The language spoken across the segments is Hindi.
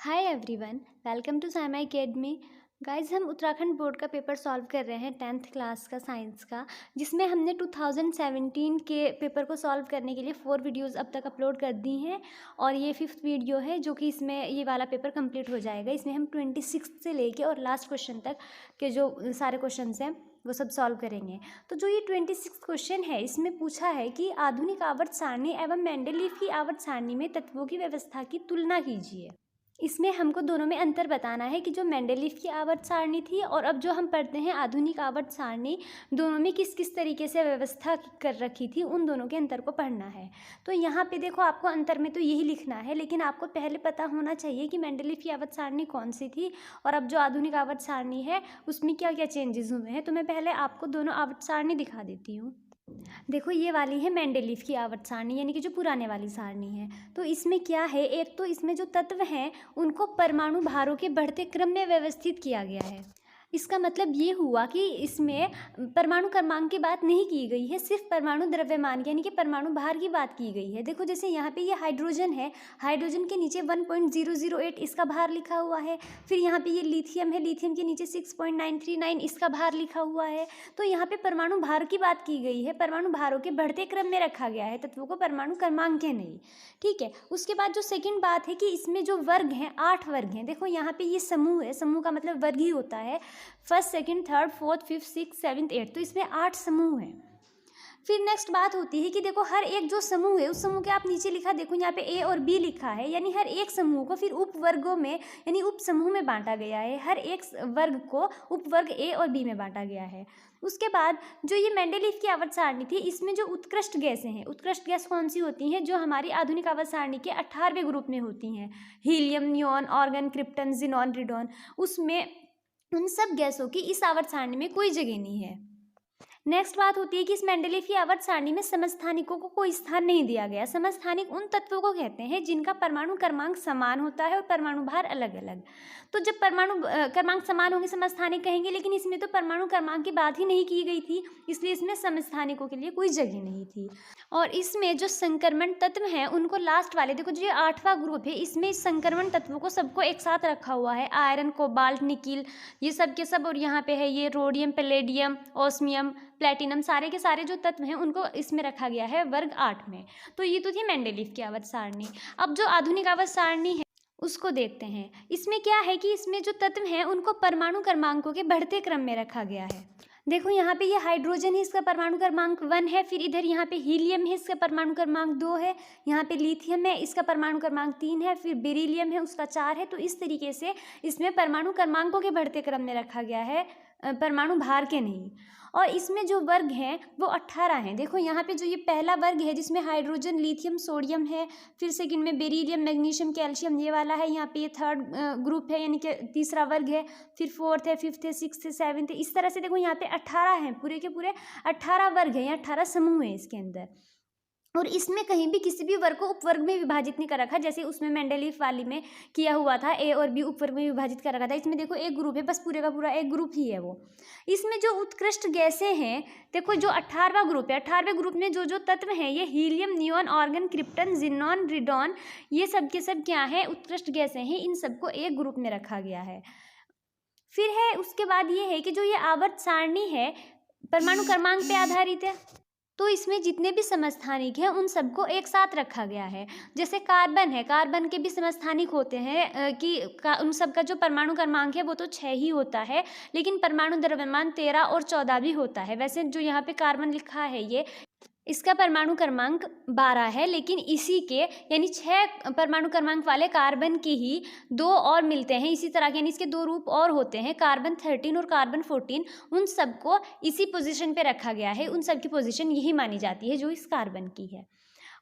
Hi everyone, welcome to Saima academy. Guys, हम उत्तराखंड बोर्ड का पेपर सॉल्व कर रहे हैं 10th क्लास का साइंस का, जिसमें हमने 2017 के पेपर को सॉल्व करने के लिए 4 वीडियोस अब तक अपलोड कर दी हैं और ये 5th वीडियो है जो कि इसमें ये वाला पेपर कंप्लीट हो जाएगा। इसमें हम 26 से लेके और लास्ट क्वेश्चन तक के जो सारे क्वेश्चन हैं वो सब सॉल्व करेंगे। तो जो ये 26 क्वेश्चन है, इसमें पूछा है कि आधुनिक आवर्त सारणी एवं मेंडलीव की आवर्त सारणी में तत्वों की व्यवस्था की तुलना कीजिए। इसमें हमको दोनों में अंतर बताना है कि जो मेंडलीव की आवर्त सारणी थी और अब जो हम पढ़ते हैं आधुनिक आवर्त सारणी, दोनों में किस किस तरीके से व्यवस्था कर रखी थी, उन दोनों के अंतर को पढ़ना है। तो यहाँ पे देखो, आपको अंतर में तो यही लिखना है, लेकिन आपको पहले पता होना चाहिए कि मेंडलीव की आवर्त सारणी कौन सी थी और अब जो आधुनिक आवर्त सारणी है उसमें क्या क्या चेंजेस हुए हैं। तो मैं पहले आपको दोनों आवर्त सारणी दिखा देती हूँ। देखो, ये वाली है मेंडलीव की आवर्त सारणी, यानी कि जो पुराने वाली सारणी है। तो इसमें क्या है, एक तो इसमें जो तत्व हैं उनको परमाणु भारों के बढ़ते क्रम में व्यवस्थित किया गया है। इसका मतलब ये हुआ कि इसमें परमाणु क्रमांक की बात नहीं की गई है, सिर्फ परमाणु द्रव्यमान यानी कि परमाणु भार की बात की गई है। देखो, जैसे यहाँ पे ये हाइड्रोजन है, हाइड्रोजन के नीचे 1.008 इसका भार लिखा हुआ है। फिर यहाँ पे ये लिथियम है, लिथियम के नीचे 6.939 इसका भार लिखा हुआ है। तो यहाँ पे परमाणु भार की बात की गई है, परमाणु भारों के बढ़ते क्रम में रखा गया है तत्वों को, परमाणु क्रमांक के नहीं। ठीक है। उसके बाद जो सेकंड बात है कि इसमें जो वर्ग हैं 8 वर्ग हैं। देखो, यहाँ पे ये समूह है, समूह का मतलब वर्ग ही होता है, first, second, third, fourth, fifth, six, seventh, eighth. तो इसमें 8 समूह हैं। फिर नेक्स्ट बात होती है कि देखो, हर एक जो समूह है उस समूह के आप नीचे लिखा देखो, यहाँ पे ए और बी लिखा है, यानी हर एक समूह को फिर उप वर्गों में यानी उप समूह में बांटा गया है। हर एक वर्ग को उपवर्ग ए और बी में बांटा गया है। उसके बाद जो ये मेंडलीव की आवर्त सारणी थी, इसमें जो उत्कृष्ट गैसें हैं, उत्कृष्ट गैस कौन सी होती हैं, जो हमारी आधुनिक आवर्त सारणी के 18वें ग्रुप में होती हैं, helium, neon, argon, krypton, xenon, radon, उसमें उन सब गैसों की इस आवर्त सारणी में कोई जगह नहीं है। नेक्स्ट बात होती है कि इस मेंडलीव की आवर्त सारणी में समस्थानिकों को कोई स्थान नहीं दिया गया। समस्थानिक उन तत्वों को कहते हैं जिनका परमाणु क्रमांक समान होता है और परमाणु भार अलग अलग। तो जब परमाणु क्रमांक समान होंगे समस्थानिक कहेंगे, लेकिन इसमें तो परमाणु क्रमांक की बात ही नहीं की गई थी, इसलिए इसमें समस्थानिकों के लिए कोई जगह नहीं थी। और इसमें जो संक्रमण तत्व हैं उनको लास्ट वाले देखो, जो 8वां ग्रुप है, इसमें संक्रमण तत्वों को सबको एक साथ रखा हुआ है, आयरन, कोबाल्ट, निकिल, ये सब के सब। और यहाँ पे है ये रोडियम, पैलेडियम, ऑस्मियम, प्लेटिनम, सारे के सारे जो तत्व हैं उनको इसमें रखा गया है वर्ग 8 में। तो ये तो थी मेंडलीव की आवर्त सारणी। अब जो आधुनिक आवर्त सारणी है उसको देखते हैं। इसमें क्या है कि इसमें जो तत्व हैं उनको परमाणु क्रमांकों के बढ़ते क्रम में रखा गया है। देखो, यहाँ पे ये हाइड्रोजन है, इसका परमाणु क्रमांक 1 है। फिर इधर यहाँ पे हीलियम है, इसका परमाणु क्रमांक 2 है। यहाँ पे लिथियम है, इसका परमाणु क्रमांक 3 है। फिर बेरिलियम है, उसका 4 है। तो इस तरीके से इसमें परमाणु क्रमांकों के बढ़ते क्रम में रखा गया है, परमाणु भार के नहीं। और इसमें जो वर्ग हैं वो 18 हैं। देखो, यहाँ पे जो ये पहला वर्ग है जिसमें हाइड्रोजन, लिथियम, सोडियम है, फिर सेकंड में बेरिलियम, मैग्नीशियम, कैल्शियम, ये वाला है। यहाँ पे ये थर्ड ग्रुप है, यानी कि तीसरा वर्ग है। फिर फोर्थ है, फिफ्थ है, सिक्स्थ है, सेवन्थ है। इस तरह से देखो, यहाँ पे 18 हैं, पूरे के पूरे 18 वर्ग हैं या 18 समूह हैं इसके अंदर। और इसमें कहीं भी किसी भी वर्ग को उपवर्ग में विभाजित नहीं कर रखा, जैसे उसमें मेंडलीव वाली में किया हुआ था, ए और बी उपवर्ग में विभाजित कर रखा था। इसमें देखो एक ग्रुप है, बस पूरे का पूरा एक ग्रुप ही है वो। इसमें जो उत्कृष्ट गैसें हैं, देखो जो 18वां ग्रुप है, 18वें ग्रुप में जो जो तत्व हैं, ये helium, neon, argon, krypton, xenon, radon, ये सब के सब क्या है, उत्कृष्ट गैसें हैं। इन सबको एक ग्रुप में रखा गया है। फिर है उसके बाद ये है कि जो ये आवर्त सारणी है परमाणु क्रमांक पे आधारित है, तो इसमें जितने भी समस्थानिक हैं उन सबको एक साथ रखा गया है। जैसे कार्बन है, कार्बन के भी समस्थानिक होते हैं उन सब का जो परमाणु क्रमांक है वो तो 6 ही होता है, लेकिन परमाणु द्रव्यमान 13 और 14 भी होता है। वैसे जो यहाँ पे कार्बन लिखा है ये, इसका परमाणु क्रमांक 12 है, लेकिन इसी के यानी 6 परमाणु क्रमांक वाले कार्बन की ही 2 और मिलते हैं इसी तरह के, यानी इसके 2 रूप और होते हैं, कार्बन 13 और कार्बन 14। उन सबको इसी पोजीशन पे रखा गया है, उन सब की पोजीशन यही मानी जाती है जो इस कार्बन की है।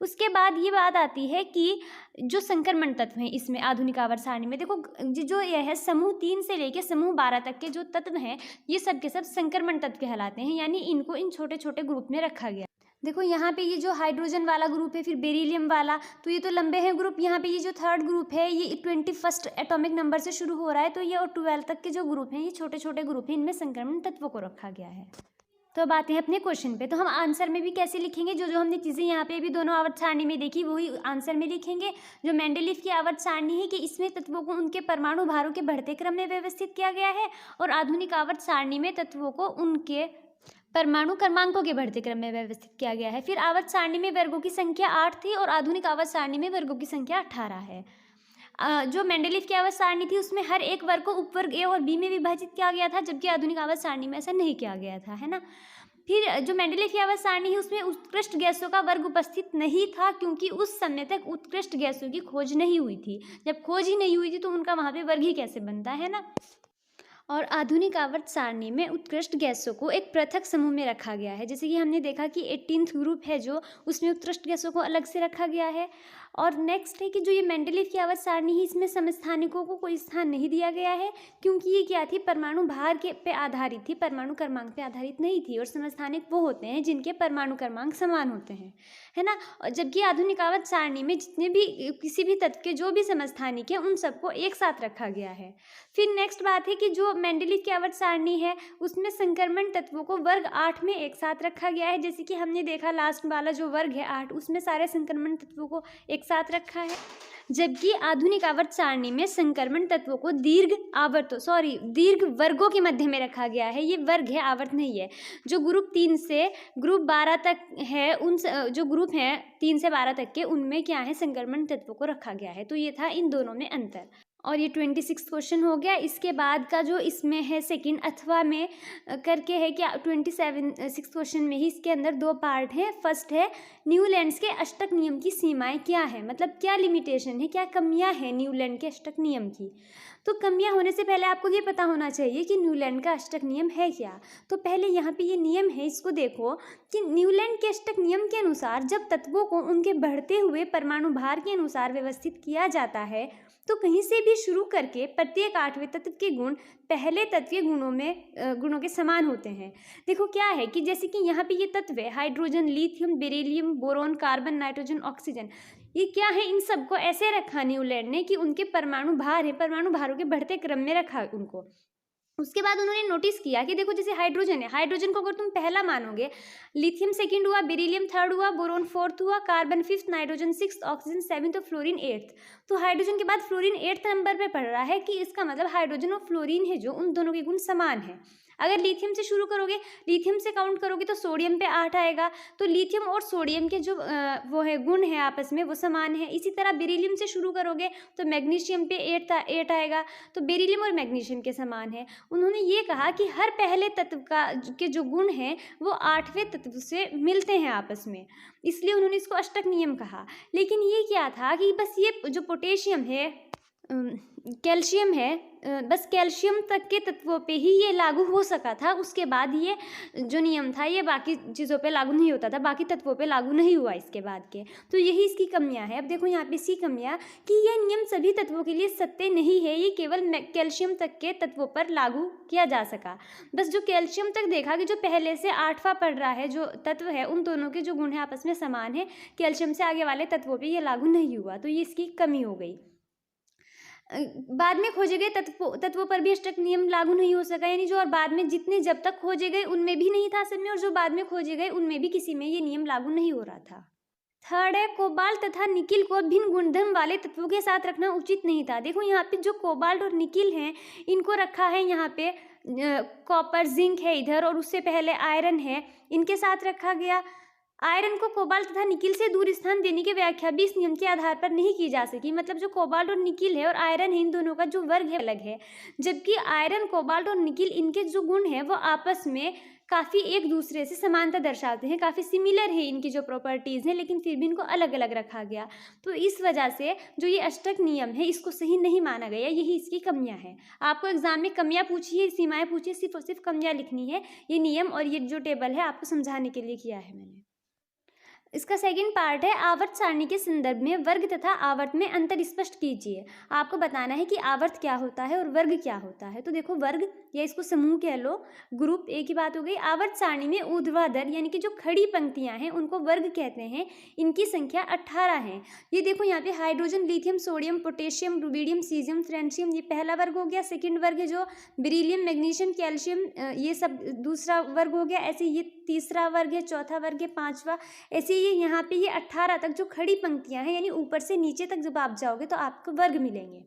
उसके बाद ये बात आती है कि जो संक्रमण तत्व हैं इसमें आधुनिक आवर्त सारणी में, देखो जो यह है समूह 3 से लेकर समूह 12 तक के जो तत्व हैं ये सब के सब संक्रमण तत्व कहलाते हैं, यानी इनको इन छोटे छोटे ग्रुप में रखा गया। देखो, यहाँ पे ये जो हाइड्रोजन वाला ग्रुप है, फिर बेरिलियम वाला, तो ये तो लंबे हैं ग्रुप। यहाँ पे ये जो थर्ड ग्रुप है ये 21st एटॉमिक नंबर से शुरू हो रहा है, तो ये और 12 तक के जो ग्रुप हैं ये छोटे छोटे ग्रुप हैं, इनमें संक्रमण तत्वों को रखा गया है। तो अब आते हैं अपने क्वेश्चन पे। तो हम आंसर में भी कैसे लिखेंगे, जो जो हमने चीज़ें यहाँ पे भी दोनों आवर्त सारणी में देखी वही आंसर में लिखेंगे। जो मेंडलीव की आवर्त सारणी है कि इसमें तत्वों को उनके परमाणु भारों के बढ़ते क्रम में व्यवस्थित किया गया है, और आधुनिक आवर्त सारणी में तत्वों को उनके परमाणु क्रमांकों के बढ़ते क्रम में व्यवस्थित किया गया है। फिर आवर्त सारणी में वर्गों की संख्या 8 थी और आधुनिक आवर्त सारणी में वर्गों की संख्या 18 है। जो मेंडलीव की आवर्त सारणी थी उसमें हर एक वर्ग को उपवर्ग ए और बी में विभाजित किया गया था, जबकि आधुनिक आवर्त सारणी में ऐसा नहीं किया गया था, है ना। फिर जो मेंडलीव की आवर्त सारणी है उसमें उत्कृष्ट गैसों का वर्ग उपस्थित नहीं था, क्योंकि उस समय तक उत्कृष्ट गैसों की खोज नहीं हुई थी। जब खोज ही नहीं हुई थी तो उनका वहाँ पे वर्ग ही कैसे बनता है ना। और आधुनिक आवर्त सारणी में उत्कृष्ट गैसों को एक पृथक समूह में रखा गया है। जैसे कि हमने देखा कि 18th ग्रुप है जो, उसमें उत्कृष्ट गैसों को अलग से रखा गया है। और नेक्स्ट है कि जो ये मेंडलीव की आवर्त सारणी है इसमें समस्थानिकों को कोई स्थान नहीं दिया गया है, क्योंकि ये क्या थी, परमाणु भार के पे आधारित थी, परमाणु क्रमांक पे आधारित नहीं थी। और समस्थानिक वो होते हैं जिनके परमाणु क्रमांक समान होते हैं, है ना। और जबकि आधुनिक आवर्त सारणी में जितने भी किसी भी तत्व के जो भी समस्थानिक है उन सबको एक साथ रखा गया है। फिर नेक्स्ट बात है कि जो मेंडलीव की आवर्त सारणी है उसमें संक्रमण तत्वों को वर्ग 8 में एक साथ रखा गया है। जैसे कि हमने देखा लास्ट वाला जो वर्ग है 8, उसमें सारे संक्रमण तत्वों को एक साथ रखा है। जबकि आधुनिक आवर्त सारणी में संक्रमण तत्वों को दीर्घ वर्गों के मध्य में रखा गया है। ये वर्ग है, आवर्त नहीं है। जो ग्रुप 3 से ग्रुप 12 तक है, उन जो ग्रुप हैं 3 से 12 तक के, उनमें क्या है, संक्रमण तत्वों को रखा गया है। तो ये था इन दोनों में अंतर। और ये 26 क्वेश्चन हो गया। इसके बाद का जो इसमें है सेकंड अथवा में करके है क्या, 26 क्वेश्चन में ही इसके अंदर 2 पार्ट हैं। फर्स्ट है न्यूलैंड्स के अष्टक नियम की सीमाएं क्या है, मतलब क्या लिमिटेशन है, क्या कमियां हैं न्यूलैंड के अष्टक नियम की। तो कमियां होने से पहले आपको ये पता होना चाहिए कि न्यूलैंड का अष्टक नियम है क्या। तो पहले यहाँ पे ये नियम है, इसको देखो कि न्यूलैंड के अष्टक नियम के अनुसार जब तत्वों को उनके बढ़ते हुए परमाणु भार के अनुसार व्यवस्थित किया जाता है तो कहीं से भी शुरू करके प्रत्येक 8वें तत्व के गुण पहले तत्व के गुणों के समान होते हैं। देखो क्या है कि जैसे कि यहाँ पे ये तत्व है hydrogen, lithium, beryllium, boron, carbon, nitrogen, oxygen, ये क्या है, इन सबको ऐसे रखा न्यूलैंड ने कि उनके परमाणु भार है, परमाणु भारों के बढ़ते क्रम में रखा उनको। उसके बाद उन्होंने नोटिस किया कि देखो जैसे हाइड्रोजन है, हाइड्रोजन को अगर तुम पहला मानोगे, लिथियम सेकंड हुआ, बेरिलियम थर्ड हुआ, बोरोन फोर्थ हुआ, carbon fifth, nitrogen sixth, oxygen seventh और फ्लोरीन एट्थ। तो हाइड्रोजन के बाद फ्लोरीन 8th नंबर पे पड़ रहा है, कि इसका मतलब हाइड्रोजन और फ्लोरीन है जो, उन दोनों के गुण समान है। अगर लिथियम से शुरू करोगे, लिथियम से काउंट करोगे तो सोडियम पे 8 आएगा। तो लिथियम और सोडियम के जो वो है गुण है आपस में वो समान है। इसी तरह बेरिलियम से शुरू करोगे तो मैग्नीशियम पे 8 आएगा, तो बेरिलियम और मैग्नीशियम के समान है। उन्होंने ये कहा कि हर पहले तत्व के जो गुण हैं वो 8वें तत्व से मिलते हैं आपस में, इसलिए उन्होंने इसको अष्टक नियम कहा। लेकिन ये क्या था कि बस ये जो पोटेशियम है, कैल्शियम है, बस कैल्शियम तक के तत्वों पे ही ये लागू हो सका था। उसके बाद ये जो नियम था ये बाकी चीज़ों पे लागू नहीं होता था, बाकी तत्वों पे लागू नहीं हुआ इसके बाद के। तो यही इसकी कमियां हैं। अब देखो यहाँ पे इसकी कमियां कि यह नियम सभी तत्वों के लिए सत्य नहीं है, ये केवल कैल्शियम तक के तत्वों पर लागू किया जा सका। बस जो कैल्शियम तक देखा कि जो पहले से 8वां पढ़ रहा है जो तत्व है, उन दोनों के जो गुण है आपस में समान है, कैल्शियम से आगे वाले तत्वों पर ये लागू नहीं हुआ, तो ये इसकी कमी हो गई। बाद में खोजे गए तत्वों पर भी अष्टक नियम लागू नहीं हो सका, यानी जो और बाद में जितने जब तक खोजे गए उनमें भी नहीं था सब में, और जो बाद में खोजे गए उनमें भी किसी में ये नियम लागू नहीं हो रहा था। थर्ड है कोबाल्ट तथा निकिल को भिन्न गुणधर्म वाले तत्वों के साथ रखना उचित नहीं था। देखो यहाँ पे जो कोबाल्ट और निकिल हैं इनको रखा है यहाँ पे कॉपर, जिंक है इधर, और उससे पहले आयरन है, इनके साथ रखा गया। आयरन को कोबाल्ट तथा निकिल से दूर स्थान देने की व्याख्या भी इस नियम के आधार पर नहीं की जा सकी। मतलब जो कोबाल्ट और निकिल है और आयरन है, इन दोनों का जो वर्ग है अलग है, जबकि आयरन, कोबाल्ट और निकिल इनके जो गुण है वो आपस में काफ़ी एक दूसरे से समानता दर्शाते हैं, काफ़ी सिमिलर है इनकी जो प्रॉपर्टीज़ हैं, लेकिन फिर भी इनको अलग अलग रखा गया। तो इस वजह से जो ये अष्टक नियम है इसको सही नहीं माना गया, यही इसकी कमियां हैं। आपको एग्जाम में कमियां पूछी है, सीमाएं पूछी है, सिर्फ और सिर्फ कमियां लिखनी है। ये नियम और ये जो टेबल है आपको समझाने के लिए किया है मैंने। इसका सेकंड पार्ट है आवर्त सारणी के संदर्भ में वर्ग तथा आवर्त में अंतर स्पष्ट कीजिए। आपको बताना है कि आवर्त क्या होता है और वर्ग क्या होता है। तो देखो, वर्ग या इसको समूह कह लो, ग्रुप, एक ही बात हो गई। आवर्त सारणी में ऊर्ध्वाधर यानी कि जो खड़ी पंक्तियां हैं उनको वर्ग कहते हैं। इनकी संख्या 18 है। ये देखो यहाँ पे hydrogen, lithium, sodium, potassium, rubidium, caesium, francium, ये पहला वर्ग हो गया। सेकेंड वर्ग है जो बेरिलियम, मैग्नीशियम, कैल्शियम, ये सब दूसरा वर्ग हो गया। ऐसे ये तीसरा वर्ग है, चौथा वर्ग है, पांचवा, ऐसे ये यहाँ पे ये 18 तक जो खड़ी पंक्तियां हैं, यानी ऊपर से नीचे तक जब आप जाओगे तो आपको वर्ग मिलेंगे।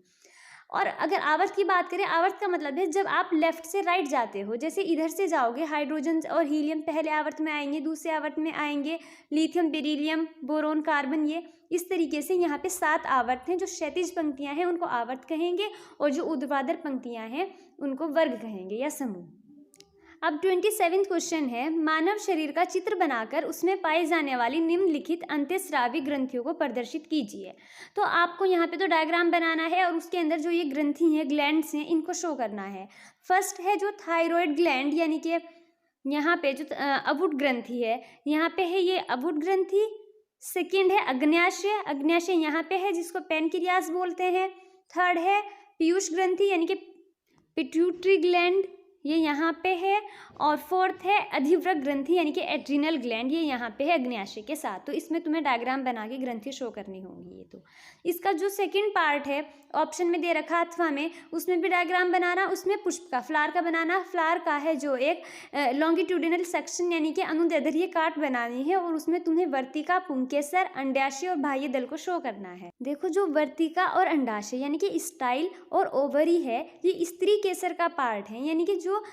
और अगर आवर्त की बात करें, आवर्त का मतलब है जब आप लेफ्ट से राइट जाते हो। जैसे इधर से जाओगे, हाइड्रोजन और हीलियम पहले आवर्त में आएंगे, दूसरे आवर्त में आएंगे लिथियम, बेरिलियम, बोरोन, कार्बन, ये इस तरीके से यहाँ पे 7 आवर्त हैं। जो क्षैतिज पंक्तियां हैं उनको आवर्त कहेंगे और जो ऊर्ध्वाधर पंक्तियां हैं उनको वर्ग कहेंगे या समूह। अब 27वां क्वेश्चन है, मानव शरीर का चित्र बनाकर उसमें पाई जाने वाली निम्नलिखित अंतःस्रावी ग्रंथियों को प्रदर्शित कीजिए। तो आपको यहाँ पे तो डायग्राम बनाना है और उसके अंदर जो ये ग्रंथि हैं, ग्लैंड्स हैं, इनको शो करना है। फर्स्ट है जो थायराइड ग्लैंड, यानी कि यहाँ पे जो अबुट ग्रंथि है, यहाँ पे है ये अबुट ग्रंथि। सेकेंड है अग्न्याशय, अग्न्याशय यहाँ पे है जिसको पैनक्रियास बोलते हैं। थर्ड है पीयूष ग्रंथि यानी कि पिट्यूटरी ग्लैंड, ये यहाँ पे है। और फोर्थ है अधिवृक्क ग्रंथि यानी कि एड्रिनल ग्लैंड, ये यहाँ पे है अग्न्याशय के साथ। तो इसमें तुम्हें डायग्राम बना के ग्रंथि शो करनी होंगी। ये तो इसका जो सेकंड पार्ट है, ऑप्शन में दे रखा अथवा में, उसमें भी डायग्राम बनाना। उसमें पुष्प का, फ्लावर का बनाना। फ्लावर का है जो एक लॉन्गिट्यूडिनल सेक्शन यानी कि अनुदैर्ध्य काट बनानी है और उसमें तुम्हें वर्तिका, पुंकेसर, अंडाशय और बाह्य दल को शो करना है। देखो, जो वर्तिका और अंडाशय यानी कि स्टाइल और ओवरी है, ये स्त्री केसर का पार्ट है, यानी कि जो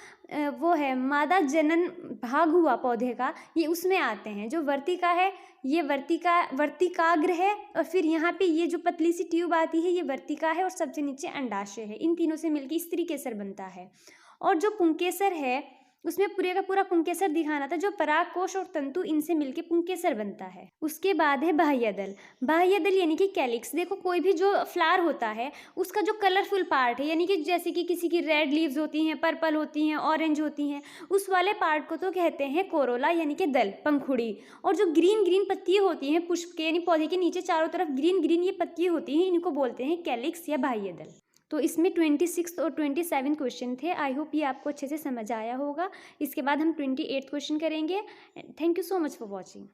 वो है मादा जनन भाग हुआ पौधे का, ये उसमें आते हैं। जो वर्तिका है ये वर्तिकाग्र है, और फिर यहाँ पे ये जो पतली सी ट्यूब आती है ये वर्तिका है, और सबसे नीचे अंडाशय है। इन तीनों से मिलकर स्त्री केसर बनता है। और जो पुंकेसर है उसमें पूरे का पूरा पुंकेसर दिखाना था, जो परागकोश और तंतु इनसे मिलके पुंकेसर बनता है। उसके बाद है बाह्य दल। बाह्य दल यानी कि कैलिक्स। देखो, कोई भी जो फ्लावर होता है उसका जो कलरफुल पार्ट है, यानी कि जैसे कि किसी की रेड लीव्स होती हैं, पर्पल होती हैं, ऑरेंज होती हैं, उस वाले पार्ट को तो कहते हैं कोरोला यानी कि दल, पंखुड़ी। और जो ग्रीन ग्रीन पत्तियां होती हैं पुष्प के, यानी पौधे के नीचे चारों तरफ ग्रीन ग्रीन ये पत्तियां होती हैं, इनको बोलते हैं कैलिक्स या बाह्य दल। तो इसमें 26 और 27 क्वेश्चन थे। आई होप ये आपको अच्छे से समझ आया होगा। इसके बाद हम 28 क्वेश्चन करेंगे। Thank you so much for watching.